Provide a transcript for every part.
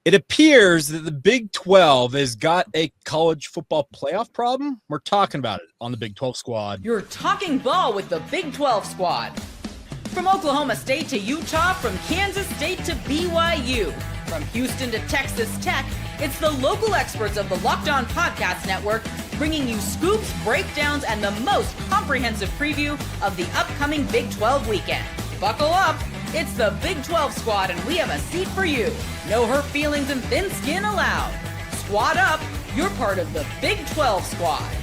It appears that the Big 12 has got a college football playoff problem. We're talking about it on the Big 12 squad. You're talking ball with the Big 12 squad. From Oklahoma State to Utah, from Kansas State to BYU, from Houston to Texas Tech, it's the local experts of the Locked On Podcast Network bringing you scoops, breakdowns, and the most comprehensive preview of the upcoming Big 12 weekend. Buckle up. It's the Big 12 squad, and we have a seat for you. No hurt feelings and thin skin allowed. Squad up. You're part of the Big 12 squad.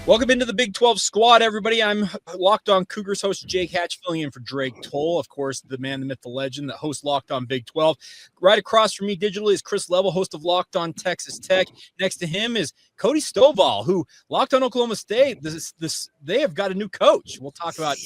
Welcome into the Big 12 squad, everybody. I'm Locked On Cougars host Jake Hatch, filling in for Drake Toll, of course, the man, the myth, the legend that hosts Locked On Big 12. Right across from me digitally is Chris Level, host of Locked On Texas Tech. Next to him is Cody Stovall, who Locked On Oklahoma State. They have got a new coach. We'll talk about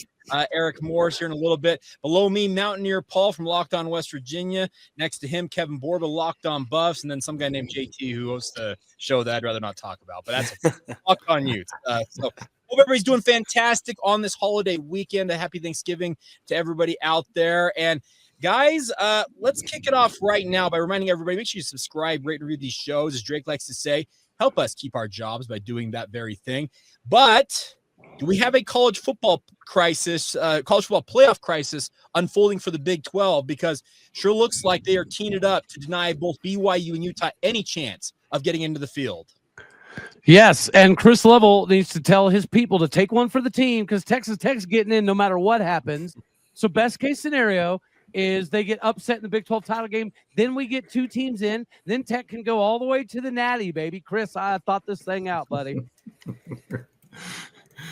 Eric Morris here in a little bit. Below me, Mountaineer Paul from Locked On West Virginia. Next to him, Kevin Borba, Locked On Buffs, and then some guy named JT who hosts a show that I'd rather not talk about. But that's Locked On Utes. So hope everybody's doing fantastic on this holiday weekend. A happy Thanksgiving to everybody out there. And guys, let's kick it off right now by reminding everybody, make sure you subscribe, rate, and review these shows. As Drake likes to say, help us keep our jobs by doing that very thing. But do we have a college football crisis, college football playoff crisis unfolding for the Big 12? Because sure looks like they are teeing it up to deny both BYU and Utah any chance of getting into the field. Yes, and Chris Level needs to tell his people to take one for the team because Texas Tech's getting in no matter what happens. So best case scenario is they get upset in the Big 12 title game. Then we get two teams in. Then Tech can go all the way to the Natty, baby. Chris, I thought this thing out, buddy.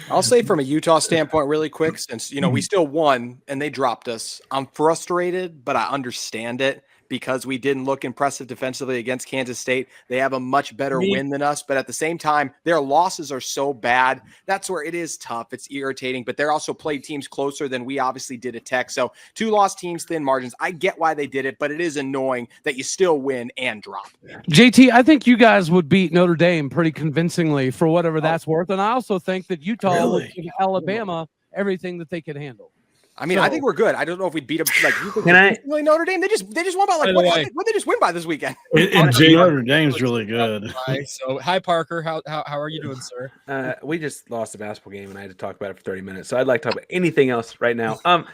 I'll say from a Utah standpoint really quick, since, we still won and they dropped us. I'm frustrated, but I understand it because we didn't look impressive defensively against Kansas State. They have a much better win than us, but at the same time, their losses are so bad. That's where it is tough. It's irritating, but they're also played teams closer than we obviously did at Tech. So 2 lost teams, thin margins. I get why they did it, but it is annoying that you still win and drop. JT, I think you guys would beat Notre Dame pretty convincingly for whatever that's worth. And I also think that Utah would give Alabama everything that they could handle. I mean, I think we're good. I don't know if we'd beat them. Like, you think really Notre Dame? They just won by what they just win by this weekend? Notre Dame's really good. So, hi Parker, how are you doing, sir? We just lost a basketball game, and I had to talk about it for 30 minutes. So I'd like to talk about anything else right now. Can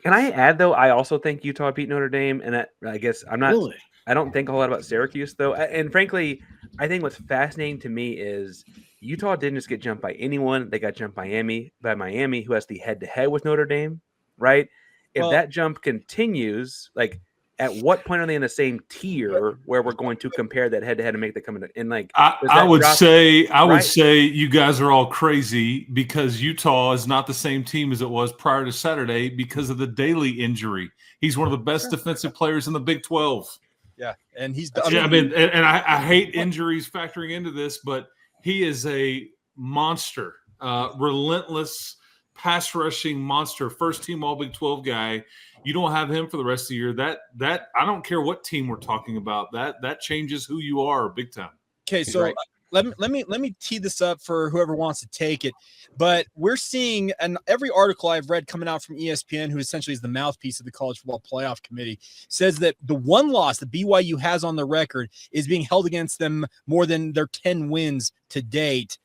I add though? I also think Utah beat Notre Dame, and I guess I'm not. Really? I don't think a whole lot about Syracuse though. And frankly, I think what's fascinating to me is Utah didn't just get jumped by anyone; they got jumped by Miami, who has the head-to-head with Notre Dame. Right? If that jump continues, like at what point are they in the same tier where we're going to compare that head to head and make that come in? Like, I would say you guys are all crazy because Utah is not the same team as it was prior to Saturday because of the Daly injury. He's one of the best defensive players in the Big 12. Yeah, and he's. I hate injuries factoring into this, but he is a monster, relentless pass rushing monster, first team all Big 12 guy. You don't have him for the rest of the year. That I don't care what team we're talking about. That changes who you are big time. Okay, so let me tee this up for whoever wants to take it. But we're seeing, and every article I've read coming out from ESPN, who essentially is the mouthpiece of the College Football Playoff Committee, says that the one loss that BYU has on the record is being held against them more than their 10 wins to date.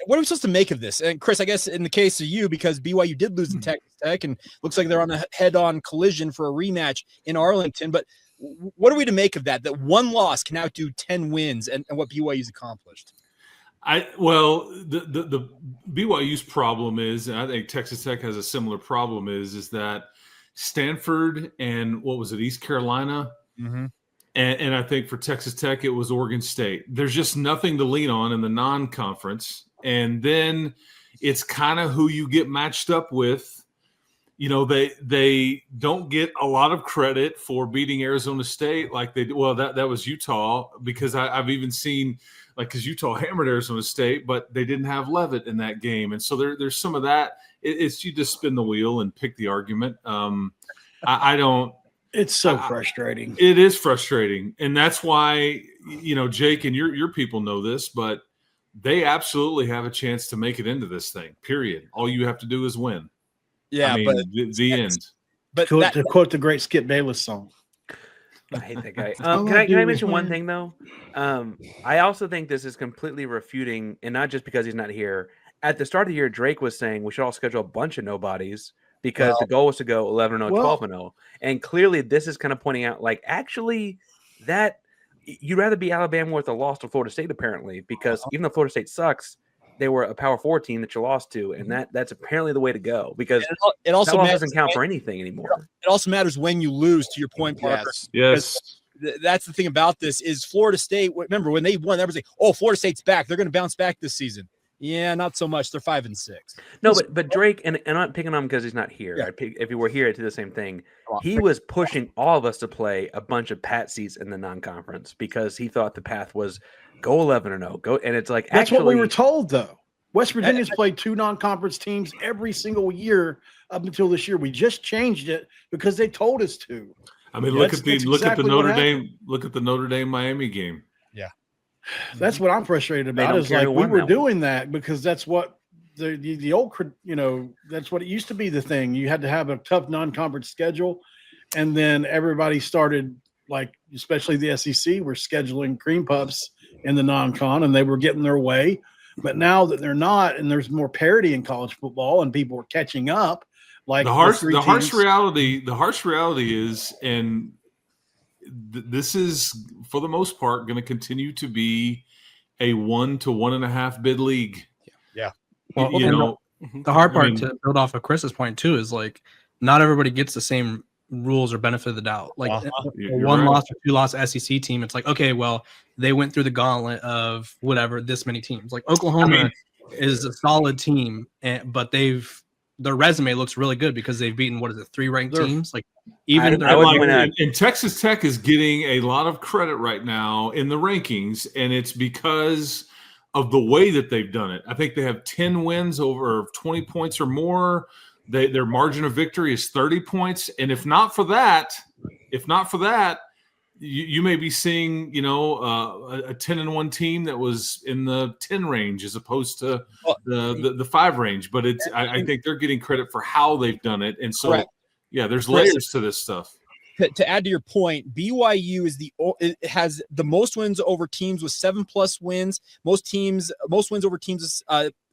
What are we supposed to make of this? And Chris, I guess in the case of you, because BYU did lose in Texas Tech and looks like they're on a head-on collision for a rematch in Arlington. But what are we to make of that? That one loss can outdo 10 wins and what BYU's accomplished? The BYU's problem is, and I think Texas Tech has a similar problem, is that Stanford and East Carolina. Mm-hmm. And I think for Texas Tech, it was Oregon State. There's just nothing to lean on in the non-conference. And then it's kind of who you get matched up with. They don't get a lot of credit for beating Arizona State like they did. Well, that was Utah, because I've even seen, because Utah hammered Arizona State, but they didn't have Leavitt in that game. And so there's some of that. It's you just spin the wheel and pick the argument. I don't. It's so frustrating. It is frustrating. And that's why, Jake and your people know this, but they absolutely have a chance to make it into this thing, period. All you have to do is win. Yeah, but the end. But to quote the great Skip Bayless song. I hate that guy. Can I mention one thing though? I also think this is completely refuting, and not just because he's not here. At the start of the year, Drake was saying we should all schedule a bunch of nobodies because the goal was to go 11-0, 12-0, and clearly this is kind of pointing out like actually that you'd rather be Alabama with a loss to Florida State apparently because even though Florida State sucks, they were a Power 4 team that you lost to, and that's apparently the way to go because it also doesn't count for anything anymore. It also matters when you lose. To your point, Parker. Yes. That's the thing about this is Florida State. Remember when they won, everybody say, "Oh, Florida State's back. They're going to bounce back this season." Yeah, not so much. They're 5-6. No, but Drake, and I'm not picking on him because he's not here. Yeah. If he were here, I'd do the same thing. He was pushing all of us to play a bunch of patsies in the non-conference because he thought the path was go 11-0, go, and it's like that's what we were told though. West Virginia's played 2 non-conference teams every single year up until this year. We just changed it because they told us to. I mean, look at the Notre Dame Miami game. Yeah, that's what I'm frustrated about. Is like we were doing that because that's what the old, that's what it used to be. The thing you had to have a tough non-conference schedule, and then everybody started like, especially the SEC, were scheduling cream puffs in the non-con, and they were getting their way. But now that they're not, and there's more parity in college football, and people are catching up. Like the harsh reality is, and this is for the most part going to continue to be a 1 to 1.5 bid league. Yeah. Well, the hard part to build off of Chris's point too is like not everybody gets the same rules or benefit of the doubt. Like a 1-loss or 2-loss SEC team, it's like, okay, well, they went through the gauntlet of whatever this many teams. Like Oklahoma is a solid team, but their resume looks really good because they've beaten 3 ranked teams. Like and Texas Tech is getting a lot of credit right now in the rankings, and it's because of the way that they've done it. I think they have 10 wins over 20 points or more. Their margin of victory is 30 points. And if not for that, you may be seeing, a 10-1 team that was in the 10 range as opposed to the 5 range. But I think they're getting credit for how they've done it. And so, there's layers to this stuff. To add to your point, BYU has the most wins over teams with 7+ wins. Most wins over teams.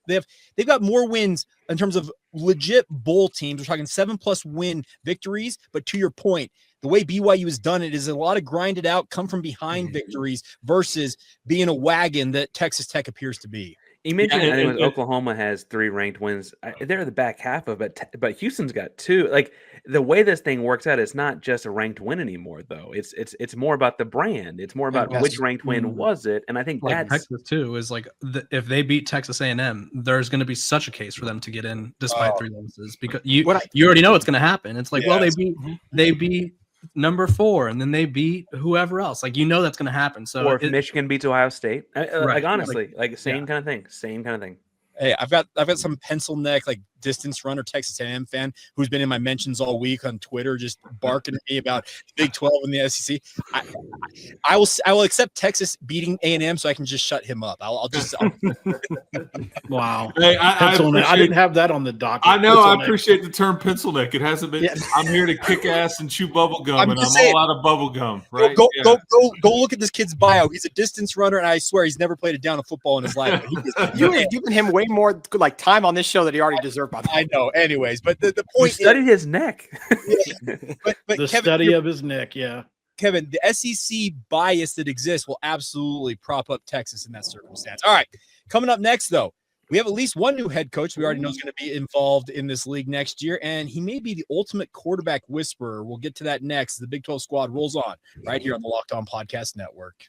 They've got more wins in terms of legit bowl teams. We're talking 7+ win victories. But to your point, the way BYU has done it is a lot of grinded out, come from behind victories versus being a wagon that Texas Tech appears to be. You mentioned Oklahoma has 3 ranked wins. They're the back half of it, but Houston's got 2. Like the way this thing works out, it's not just a ranked win anymore, though. It's more about the brand. It's more about which ranked win was it. And I think that's Texas too is like if they beat Texas A&M, there's going to be such a case for them to get in despite 3 losses because you already know what's going to happen. It's like they beat number 4 and then they beat whoever else, like that's going to happen. So or if Michigan beats Ohio State, like honestly, same kind of thing. Hey, I've got some pencil neck like distance runner Texas A&M fan who's been in my mentions all week on Twitter, just barking at me about the Big 12 and the SEC. I will accept Texas beating A&M so I can just shut him up. I'll Wow. Hey, I didn't have that on the docket. I know. I appreciate the term pencil neck. It hasn't been. Yeah. I'm here to kick ass and chew bubble gum, and I'm all out of bubble gum. Right? Go look at this kid's bio. He's a distance runner, and I swear he's never played a down of football in his life. You have given him way more like time on this show that he already deserved. I know. Anyways, but the point is, studied his neck. but the Kevin, study of his neck, Kevin, the SEC bias that exists will absolutely prop up Texas in that circumstance. All right, coming up next, though, we have at least one new head coach we already know is going to be involved in this league next year, and he may be the ultimate quarterback whisperer. We'll get to that next. The Big 12 squad rolls on right here on the Locked On Podcast Network.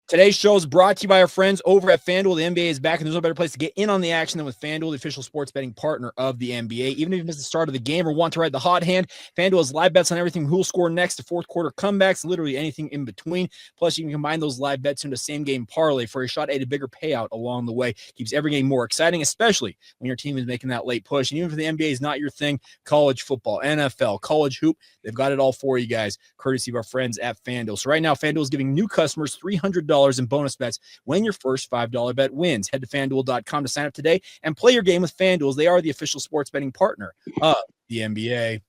Today's show is brought to you by our friends over at FanDuel. The NBA is back, and there's no better place to get in on the action than with FanDuel, the official sports betting partner of the NBA. Even if you missed the start of the game or want to ride the hot hand, FanDuel has live bets on everything, who will score next to fourth quarter comebacks, literally anything in between. Plus, you can combine those live bets into same-game parlay for a shot at a bigger payout along the way. Keeps every game more exciting, especially when your team is making that late push. And even if the NBA is not your thing, college football, NFL, college hoop, they've got it all for you guys, courtesy of our friends at FanDuel. So right now, FanDuel is giving new customers $300 in bonus bets when your first $5 bet wins. Head to FanDuel.com to sign up today and play your game with FanDuel. They are the official sports betting partner of the NBA.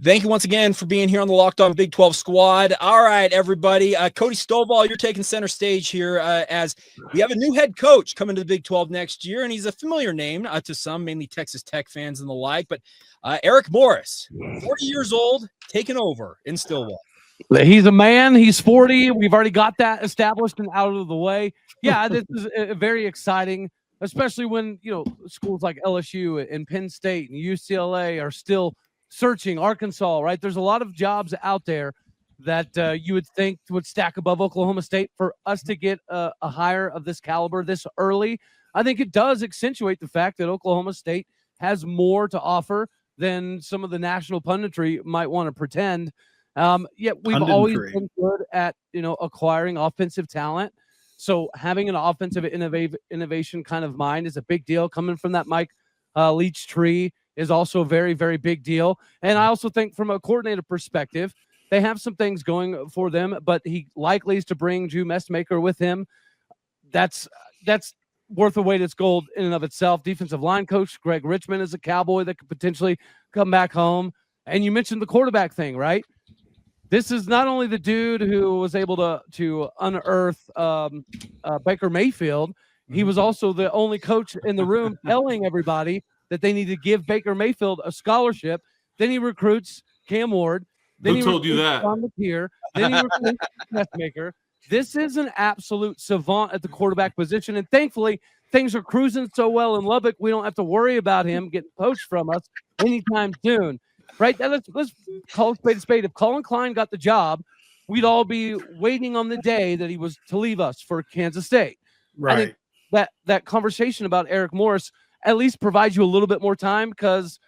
Thank you once again for being here on the Locked On Big 12 squad. All right, everybody. Cody Stovall, you're taking center stage here as we have a new head coach coming to the Big 12 next year, and he's a familiar name to some, mainly Texas Tech fans and the like. But Eric Morris, 40 years old, taking over in Stillwater. He's a man. He's 40. We've already got that established and out of the way. Yeah, this is very exciting, especially when schools like LSU and Penn State and UCLA are still searching. Arkansas, right? There's a lot of jobs out there that you would think would stack above Oklahoma State. For us to get a hire of this caliber this early, I think it does accentuate the fact that Oklahoma State has more to offer than some of the national punditry might want to pretend. Yet we've always been good at acquiring offensive talent. So having an offensive innovation kind of mind is a big deal. Coming from that Mike Leach tree is also a very, very big deal. And I also think from a coordinator perspective, they have some things going for them, but he likely is to bring Drew Messmaker with him. That's worth a weight its gold in and of itself. Defensive line coach Greg Richmond is a Cowboy that could potentially come back home. And you mentioned the quarterback thing, right? This is not only the dude who was able to unearth Baker Mayfield. He was also the only coach in the room telling everybody that they need to give Baker Mayfield a scholarship. Then he recruits Cam Ward. Then Who told you that? Then he recruits Messmaker. This is an absolute savant at the quarterback position. And thankfully, things are cruising so well in Lubbock, we don't have to worry about him getting poached from us anytime soon. Right? Let's call a spade a spade. If Colin Klein got the job, we'd all be waiting on the day that he was to leave us for Kansas State. Right. I think that conversation about Eric Morris at least provides you a little bit more time because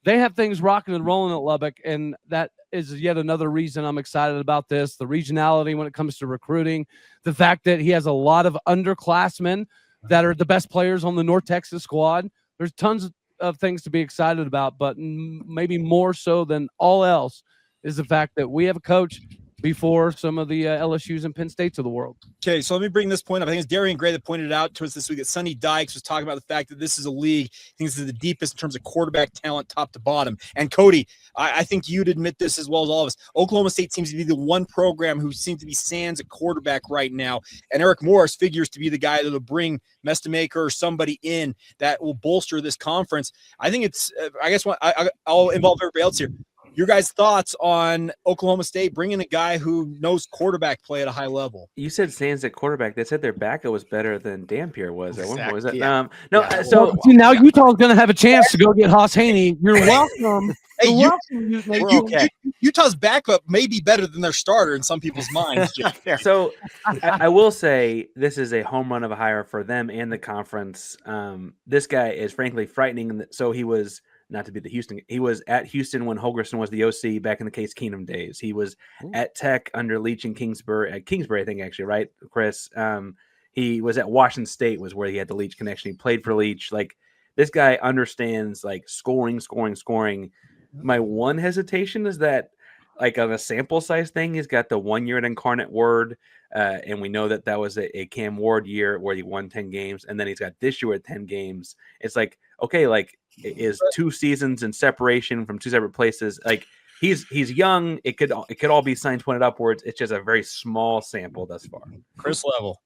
they have things rocking and rolling at Lubbock, and that is yet another reason I'm excited about this. The regionality when it comes to recruiting, the fact that he has a lot of underclassmen that are the best players on the North Texas squad. There's tons of things to be excited about, but maybe more so than all else is the fact that we have a coach before some of the LSUs and Penn States of the world. Okay, so let me bring this point up. I think it's Darian Gray that pointed it out to us this week that Sonny Dykes was talking about the fact that this is a league. I think this is the deepest in terms of quarterback talent top to bottom. And Cody, I think you'd admit this as well as all of us. Oklahoma State seems to be the one program who seems to be sans a quarterback right now. And Eric Morris figures to be the guy that will bring Mestamaker or somebody in that will bolster this conference. I think it's, I guess what I'll involve everybody else here. Your guys' thoughts on Oklahoma State bringing a guy who knows quarterback play at a high level? You said Sands at quarterback. They said their backup was better than Dampier was. At one point. Was that? Yeah. So now Utah's going to have a chance to go get Haas Haney. You're welcome. Hey, Utah's backup may be better than their starter in some people's minds. So I will say this is a home run of a hire for them and the conference. This guy is frankly frightening. So he was. Not to be the Houston. He was at Houston when Holgorsen was the OC back in the Case Keenum days. He was at Tech under Leach and Kingsbury. At Kingsbury, I think actually, right, Chris? He was at Washington State, was where he had the Leach connection. He played for Leach. Like this guy understands like scoring. My one hesitation is that like on a sample size thing, he's got the 1 year at Incarnate Word, and we know that was a Cam Ward year where he won 10 games, and then he's got this year at 10 games. It's like okay, like. Is 2 seasons in separation from 2 separate places. Like he's young. It could all be signs pointed upwards. It's just a very small sample thus far. Chris Level,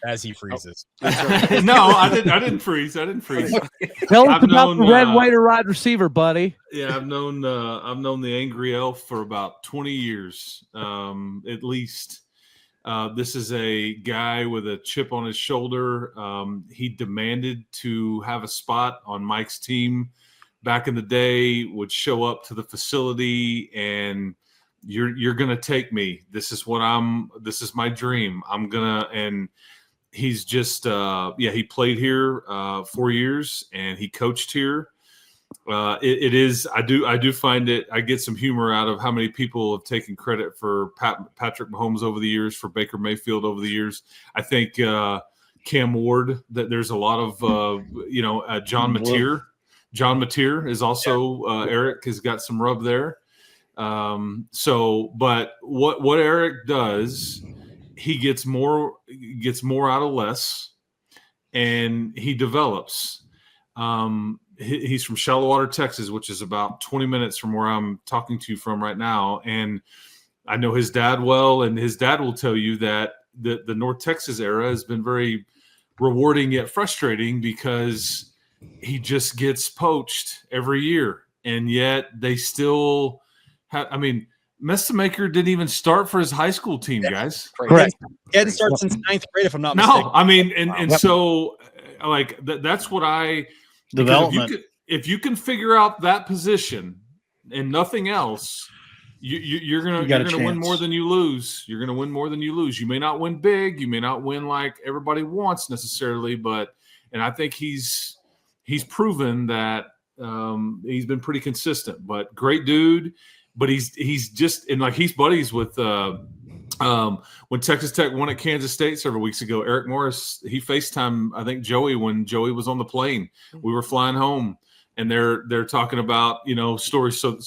as he freezes. No, I didn't freeze. Tell us about the red, white, or wide receiver, buddy. Yeah, I've known the Angry Elf for about 20 years, at least. This is a guy with a chip on his shoulder. He demanded to have a spot on Mike's team back in the day, would show up to the facility and you're going to take me. This is my dream. And he's just, he played here 4 years and he coached here. It is. I do find it. I get some humor out of how many people have taken credit for Patrick Mahomes over the years, for Baker Mayfield over the years. I think Cam Ward. That there's a lot of John Mateer. John Mateer is also Eric has got some rub there. But what Eric does, he gets more out of less, and he develops. he's from Shallow Texas, which is about 20 minutes from where I'm talking to you from right now. And I know his dad well, and his dad will tell you that the North Texas era has been very rewarding yet frustrating because he just gets poached every year. And yet they still have – I mean, Messamaker didn't even start for his high school team, guys. Correct. He hadn't started since 9th grade, if I'm not mistaken. No, I mean, and so like that's what I development. If you can figure out that position and nothing else, you're gonna win more than you lose. You're gonna win more than you lose. You may not win big, you may not win like everybody wants necessarily, but and I think he's proven that he's been pretty consistent. But great dude. But he's just and like he's buddies with when Texas Tech won at Kansas State several weeks ago. Eric Morris, he FaceTimed I think Joey when Joey was on the plane. We were flying home, and they're talking about stories. So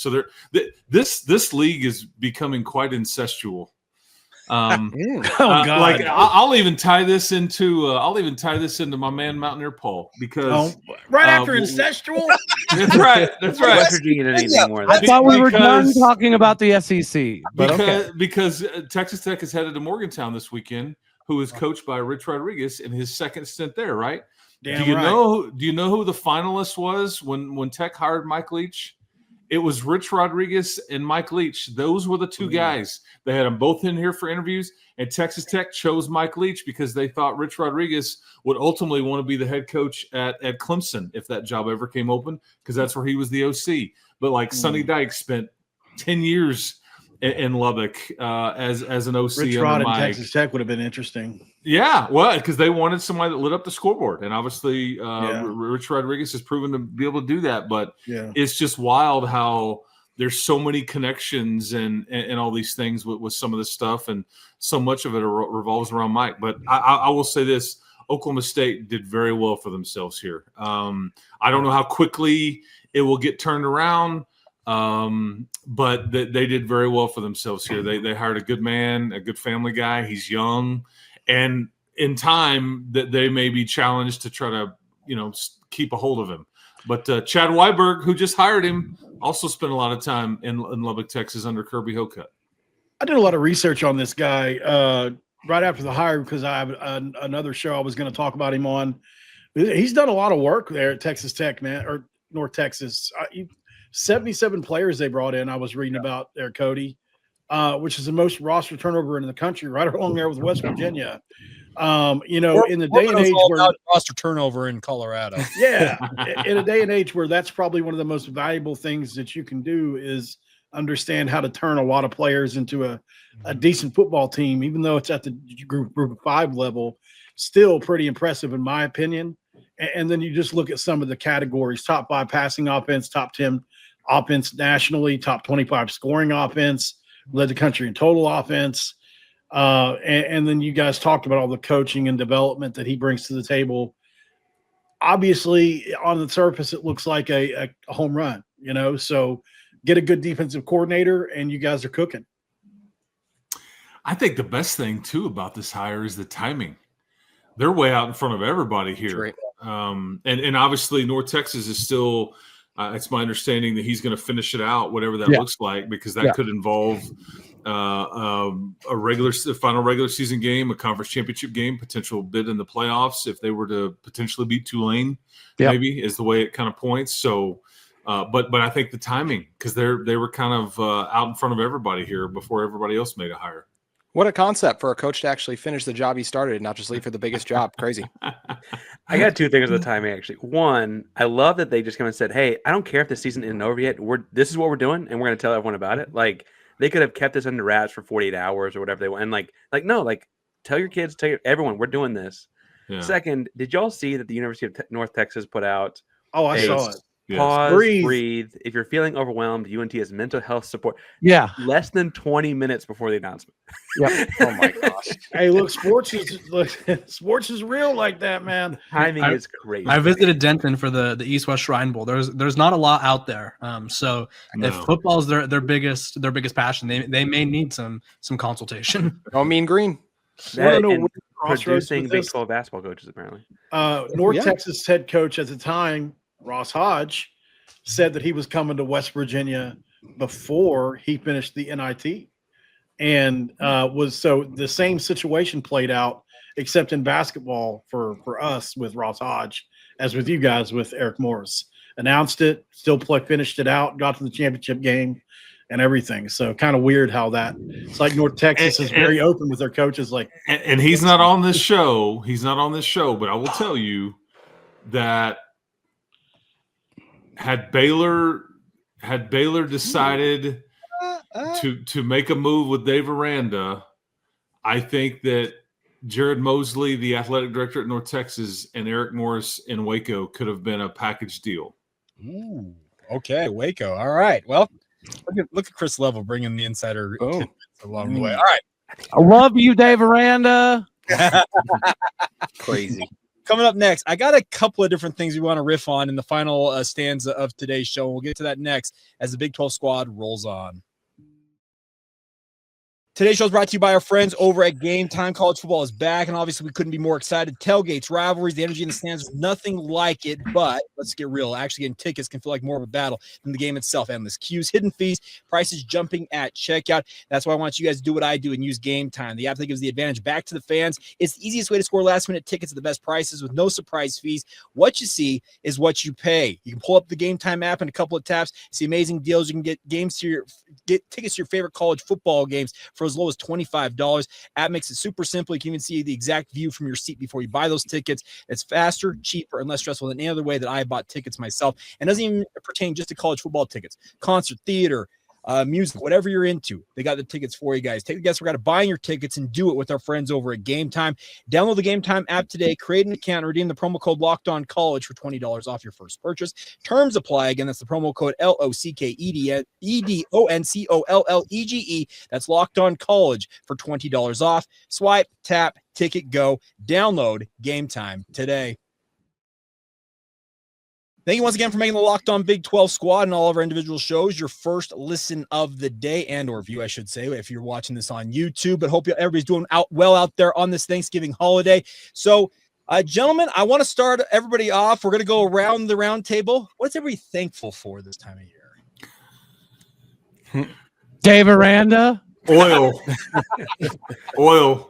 this league is becoming quite incestual. God! Like I'll even tie this into my man Mountaineer Paul because after incestual. That's right. That's right. West Virginia didn't need any more of I that. thought we were done talking about the SEC, but because Texas Tech is headed to Morgantown this weekend, who is coached by Rich Rodriguez in his second stint there, right? Damn do you right. know who the finalist was when Tech hired Mike Leach? It was Rich Rodriguez and Mike Leach. Those were the two guys. They had them both in here for interviews, and Texas Tech chose Mike Leach because they thought Rich Rodriguez would ultimately want to be the head coach at Clemson if that job ever came open, because that's where he was the OC. But like Sonny Dykes spent 10 years in Lubbock as an OC. Rich Rod and Texas Tech would have been interesting. Yeah, well, because they wanted somebody that lit up the scoreboard, and obviously Rich Rodriguez has proven to be able to do that. But it's just wild how there's so many connections and all these things with some of this stuff, and so much of it revolves around Mike. But I will say this: Oklahoma State did very well for themselves here. I don't know how quickly it will get turned around. But they did very well for themselves here. They hired a good man, a good family guy. He's young, and in time that they may be challenged to try to, keep a hold of him. But Chad Weiberg, who just hired him, also spent a lot of time in Lubbock, Texas under Kirby Hocutt. I did a lot of research on this guy right after the hire because I have another show I was going to talk about him on. He's done a lot of work there at Texas Tech, man, or North Texas. 77 players they brought in. I was reading about there, Cody, which is the most roster turnover in the country, right along there with West Virginia. In the day and age where roster turnover in Colorado, in a day and age where that's probably one of the most valuable things that you can do is understand how to turn a lot of players into a decent football team, even though it's at the group of 5 level, still pretty impressive in my opinion. And then you just look at some of the categories: top 5 passing offense, top 10 offense nationally, top 25 scoring offense, led the country in total offense. And then you guys talked about all the coaching and development that he brings to the table. Obviously, on the surface, it looks like a home run, so get a good defensive coordinator and you guys are cooking. I think the best thing, too, about this hire is the timing. They're way out in front of everybody here. Right. And obviously North Texas is still it's my understanding that he's going to finish it out, whatever that looks like, because that could involve a final regular season game, a conference championship game, potential bid in the playoffs if they were to potentially beat Tulane, maybe is the way it kind of points. So, but I think the timing, because they were kind of out in front of everybody here before everybody else made a hire. What a concept for a coach to actually finish the job he started and not just leave for the biggest job. Crazy. I got 2 things with the timing, actually. One, I love that they just come and said, hey, I don't care if the season isn't over yet. This is what we're doing, and we're going to tell everyone about it. Like, they could have kept this under wraps for 48 hours or whatever they want. And no, tell your kids, everyone, we're doing this. Yeah. Second, did y'all see that the University of North Texas put out I saw it. Pause, breathe. If you're feeling overwhelmed, UNT has mental health support. Yeah. Less than 20 minutes before the announcement. Yep. Oh my gosh. Hey, look, sports is real like that, man. Timing is crazy. I visited Denton for the East West Shrine Bowl. There's not a lot out there. If football is their biggest passion, they may need some consultation. Oh, Mean Green. Producing Big 12 basketball coaches, apparently. North Texas head coach at the time Ross Hodge, said that he was coming to West Virginia before he finished the NIT, and so the same situation played out, except in basketball for us with Ross Hodge as with you guys with Eric Morris. Announced it, finished it out, got to the championship game and everything. So kind of weird how that it's like North Texas is very open with their coaches. Like, and he's not on this show. He's not on this show, but I will tell you that had Baylor decided to make a move with Dave Aranda, I think that Jared Mosley, the athletic director at North Texas, and Eric Morris in Waco could have been a package deal. Ooh, okay, Waco. All right. Well, look at Chris Level bringing the insider along the way. All right. I love you, Dave Aranda. Crazy. Coming up next, I got a couple of different things we want to riff on in the final stanza of today's show. We'll get to that next as the Big 12 squad rolls on. Today's show is brought to you by our friends over at Game Time. College football is back, and obviously we couldn't be more excited. Tailgates, rivalries, the energy in the stands, there's nothing like it. But let's get real. Actually, getting tickets can feel like more of a battle than the game itself. Endless queues, hidden fees, prices jumping at checkout. That's why I want you guys to do what I do and use Game Time, the app that gives the advantage back to the fans. It's the easiest way to score last-minute tickets at the best prices with no surprise fees. What you see is what you pay. You can pull up the Game Time app in a couple of taps, see amazing deals. You can get tickets to your favorite college football games for as low as $25. App makes it super simple. You can even see the exact view from your seat before you buy those tickets. It's faster, cheaper, and less stressful than any other way that I bought tickets myself. And doesn't even pertain just to college football tickets, concert, theater, music, whatever you're into. They got the tickets for you guys. Take the guesswork out of buying your tickets and do it with our friends over at Game Time. Download the Game Time app today, create an account, and redeem the promo code LOCKEDONCollege for $20 off your first purchase. Terms apply. Again, that's the promo code LOCKEDONCOLLEGE. That's LOCKEDONCollege for $20 off. Swipe, tap, ticket, go. Download Game Time today. Thank you once again for making the Locked On Big 12 squad and all of our individual shows your first listen of the day and or view, I should say, if you're watching this on YouTube. But hope everybody's doing well out there on this Thanksgiving holiday. So, gentlemen, I want to start everybody off. We're going to go around the round table. What's everybody thankful for this time of year? Dave Aranda. Oil. Oil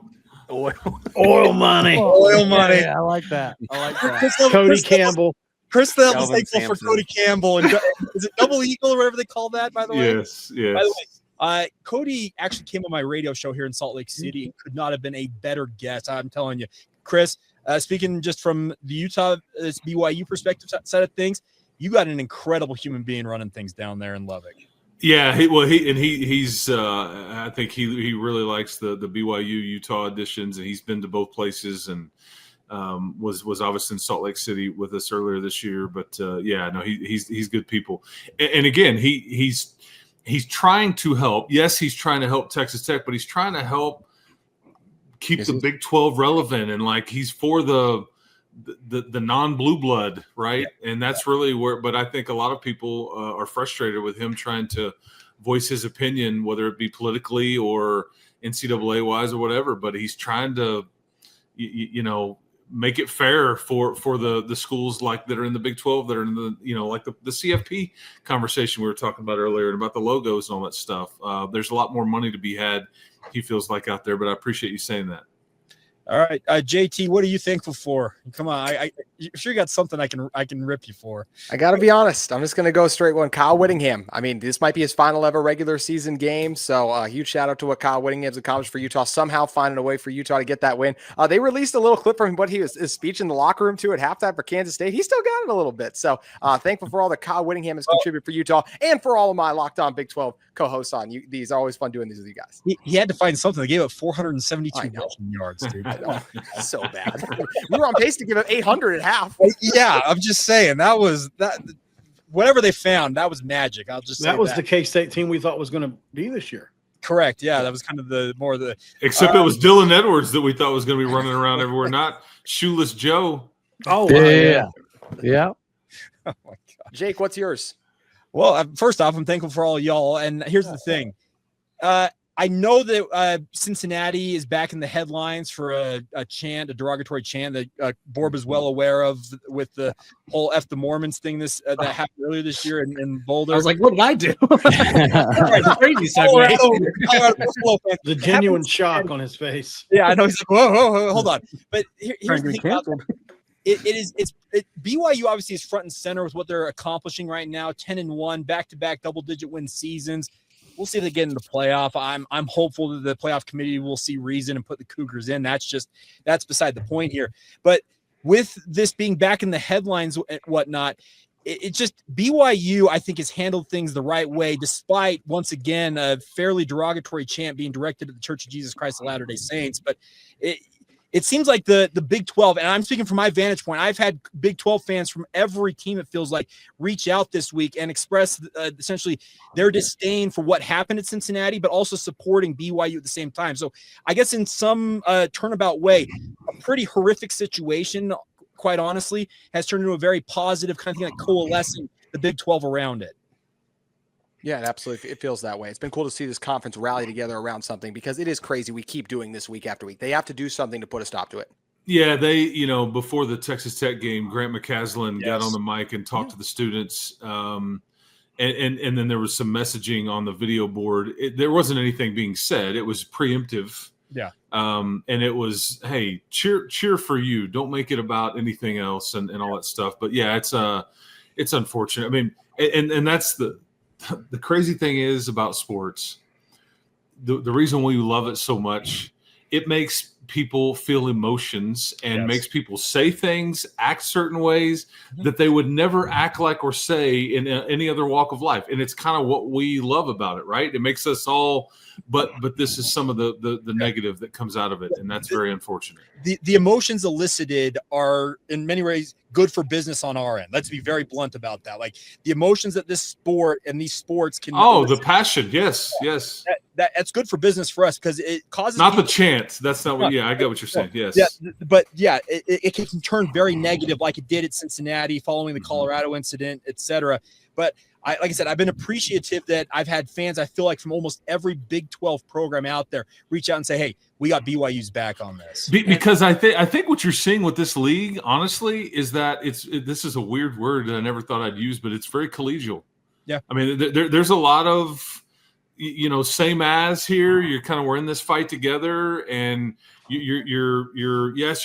money. Oil money. Yeah, I like that. Cody Campbell. Chris Level's thankful for Cody Campbell. And is it Double Eagle or whatever they call that, by the way? Yes. By the way, Cody actually came on my radio show here in Salt Lake City and could not have been a better guest. I'm telling you, Chris, speaking just from the Utah BYU perspective side of things, you got an incredible human being running things down there in Lubbock. Yeah, he's I think he really likes the BYU Utah editions, and he's been to both places and was obviously in Salt Lake City with us earlier this year. But he's good people, and again he's trying to help. Yes, he's trying to help Texas Tech, but he's trying to help keep the Big 12 relevant, and like he's for the non-blue blood, right? And that's really where. But I think a lot of people are frustrated with him trying to voice his opinion, whether it be politically or NCAA wise or whatever. But he's trying to, make it fair for the schools like that are in the Big 12, that are in the like the CFP conversation we were talking about earlier, and about the logos and all that stuff. There's a lot more money to be had, he feels like, out there. But I appreciate you saying that. All right, JT, what are you thankful for? Come on, I'm sure you got something I can rip you for. I got to be honest. I'm just going to go straight one. Kyle Whittingham. I mean, this might be his final ever regular season game. So a huge shout out to what Kyle Whittingham's accomplished for Utah, somehow finding a way for Utah to get that win. They released a little clip from what his speech in the locker room too at halftime for Kansas State. He still got it a little bit. So thankful for all that Kyle Whittingham has contributed for Utah and for all of my Locked On Big 12 co-hosts on. These are always fun doing these with you guys. He had to find something. They gave up 472 rushing yards, dude. So bad. We were on pace to give up 800 at half. Yeah, I'm just saying that whatever they found, that was magic. I'll just say that was the K-State team we thought was going to be this year. Correct. Yeah, that was kind of except it was Dylan Edwards that we thought was going to be running around everywhere, not Shoeless Joe. Oh, yeah. Oh my God. Jake, what's yours? Well, first off, I'm thankful for all y'all. And here's the thing. I know that Cincinnati is back in the headlines for a derogatory chant that Borb is well aware of with the whole F the Mormons thing that happened earlier this year in Boulder. I was like, what did I do? Crazy segue. The genuine shock on his face. Yeah, I know. He's like, whoa, hold on. But here's the thing about BYU obviously is front and center with what they're accomplishing right now. 10-1, back-to-back double-digit win seasons. We'll see if they get into the playoff. I'm hopeful that the playoff committee will see reason and put the Cougars in. That's beside the point here. But with this being back in the headlines and whatnot, it just BYU, I think, has handled things the right way, despite, once again, a fairly derogatory chant being directed at the Church of Jesus Christ of Latter-day Saints. But it seems like the Big 12, and I'm speaking from my vantage point, I've had Big 12 fans from every team, it feels like, reach out this week and express essentially their disdain for what happened at Cincinnati, but also supporting BYU at the same time. So I guess in some turnabout way, a pretty horrific situation, quite honestly, has turned into a very positive kind of thing, like coalescing the Big 12 around it. Yeah, absolutely. It feels that way. It's been cool to see this conference rally together around something, because it is crazy. We keep doing this week after week. They have to do something to put a stop to it. Yeah, they, before the Texas Tech game, Grant McCaslin got on the mic and talked to the students. And then there was some messaging on the video board. There wasn't anything being said. It was preemptive. Yeah. And it was, hey, cheer for you. Don't make it about anything else and all that stuff. But yeah, it's unfortunate. I mean, and that's the crazy thing is about sports, the reason we love it so much, it makes people feel emotions and makes people say things, act certain ways that they would never act like or say in any other walk of life. And it's kind of what we love about it, right? It makes us all, but this is some of the negative that comes out of it. And that's very unfortunate. The emotions elicited are in many ways good for business on our end. Let's be very blunt about that. Like the emotions that this sport and these sports can. Oh, the passion. Yes. That's good for business for us because it causes. Not the chant. That's not what. Yeah, I get what you're saying. Yes. Yeah, but yeah, it can turn very negative, like it did at Cincinnati following the Colorado incident, etc. But like I said, I've been appreciative that I've had fans, I feel like, from almost every Big 12 program out there reach out and say, hey, we got BYU's back on this. Because I think what you're seeing with this league, honestly, is that this is a weird word that I never thought I'd use, but it's very collegial. Yeah. I mean, there's a lot of, same as here. You're kind of, we're in this fight together, and you're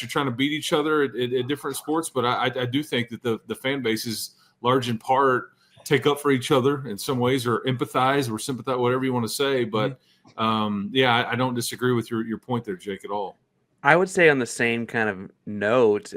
trying to beat each other at different sports. But I do think that the fan base is large in part take up for each other in some ways, or empathize or sympathize, whatever you want to say. But I don't disagree with your point there, Jake, at all. I would say on the same kind of note,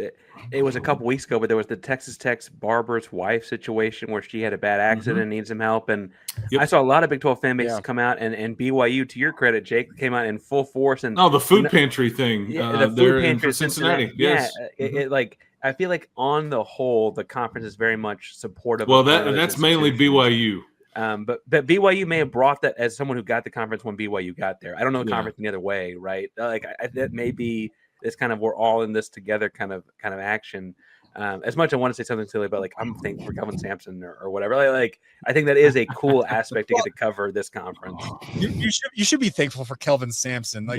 it was a couple weeks ago, but there was the Texas Tech's barber's wife situation where she had a bad accident and needs some help. And I saw a lot of Big 12 fan bases come out, and BYU, to your credit, Jake, came out in full force. And the food pantry thing. The food pantry in Cincinnati. Yes. Yeah, I feel like on the whole, the conference is very much supportive. Well, that's mainly BYU. But BYU may have brought that as someone who got the conference when BYU got there. I don't know the conference the other way, right? That may be this kind of we're all in this together kind of action. As much as I want to say something silly about I'm thankful for Kelvin Sampson or whatever. I think that is a cool aspect to get to cover this conference. You should be thankful for Kelvin Sampson. No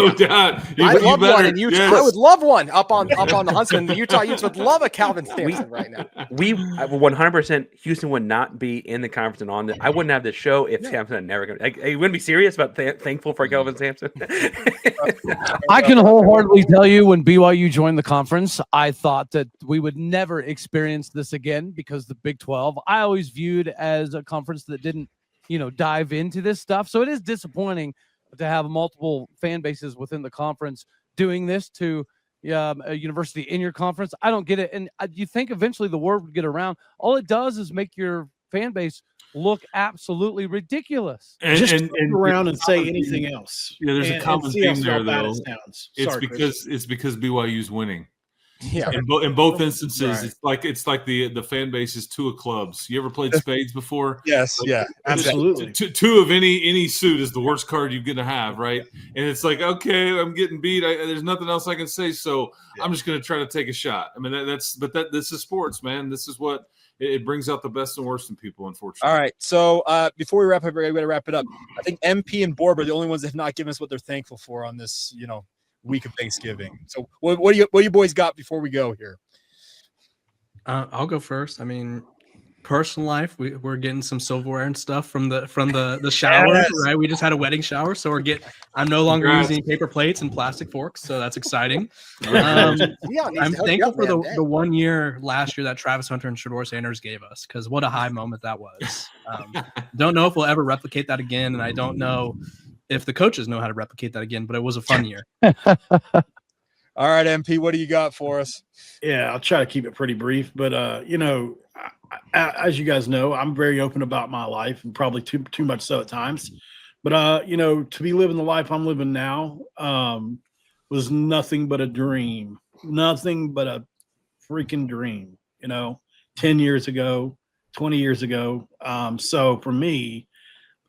doubt. I love one in Utah. Yes. I would love one up on the Huntsman. The Utah Utes would love a Kelvin Sampson right now. We 100% Houston would not be in the conference and on the. I wouldn't have the show if Sampson had never come. You wouldn't be serious about thankful for Kelvin Sampson. I can wholeheartedly tell you, when BYU joined the conference, I thought that we would never experience this again, because the Big 12 I always viewed as a conference that didn't dive into this stuff. So it is disappointing to have multiple fan bases within the conference doing this to a university in your conference. I don't get it. And you think eventually the word would get around. All it does is make your fan base look absolutely ridiculous. And turn around and say anything else. Yeah, there's a common theme there, though. It's because BYU's winning. Yeah. In both instances, right. it's like the fan base is two of clubs. You ever played spades before? Yes, absolutely. Two of any suit is the worst card you're gonna have, right? And it's like, okay, I'm getting beat. There's nothing else I can say, so I'm just gonna try to take a shot. I mean, this is sports, man. This is what it brings out the best and worst in people, unfortunately. All right. So before we wrap up, we got to wrap it up. I think MP and Borb are the only ones that have not given us what they're thankful for on this, week of Thanksgiving. So what do you boys got before we go here? I'll go first. I mean, personal life, we're getting some silverware and stuff from the shower, yes. Right? We just had a wedding shower, so I'm no longer using paper plates and plastic forks, so that's exciting. I'm thankful for the 1 year last year that Travis Hunter and Shador Sanders gave us, because what a high moment that was. Don't know if we'll ever replicate that again, and I don't know if the coaches know how to replicate that again, but it was a fun year. All right, MP, what do you got for us? Yeah, I'll try to keep it pretty brief, but as you guys know, I'm very open about my life, and probably too much so at times. But to be living the life I'm living now was nothing but a dream, nothing but a freaking dream. 10 years ago, 20 years ago. So for me,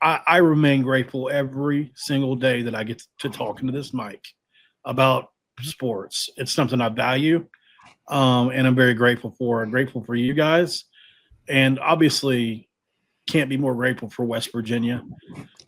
I remain grateful every single day that I get to talk into this mic about sports. It's something I value, and I'm very grateful for. I'm grateful for you guys. And obviously can't be more grateful for West Virginia,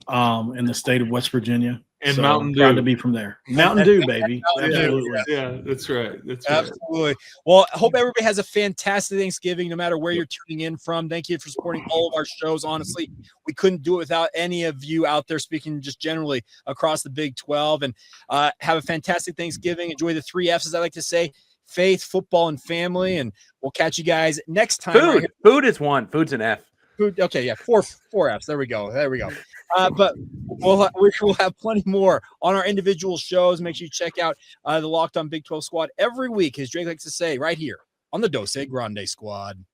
in the state of West Virginia. And so Mountain Dew. Proud to be from there. Mountain Dew, baby. Absolutely. Yeah, that's right. Absolutely. Well, I hope everybody has a fantastic Thanksgiving, no matter where you're tuning in from. Thank you for supporting all of our shows. Honestly, we couldn't do it without any of you out there, speaking just generally across the Big 12. And have a fantastic Thanksgiving. Enjoy the 3 F's, as I like to say: faith, football, and family. And we'll catch you guys next time. Food is one. Food's an F. Food. Okay, yeah, four F's. There we go. But we'll have plenty more on our individual shows. Make sure you check out the Locked On Big 12 Squad every week, as Drake likes to say, right here on the Dose Grande Squad.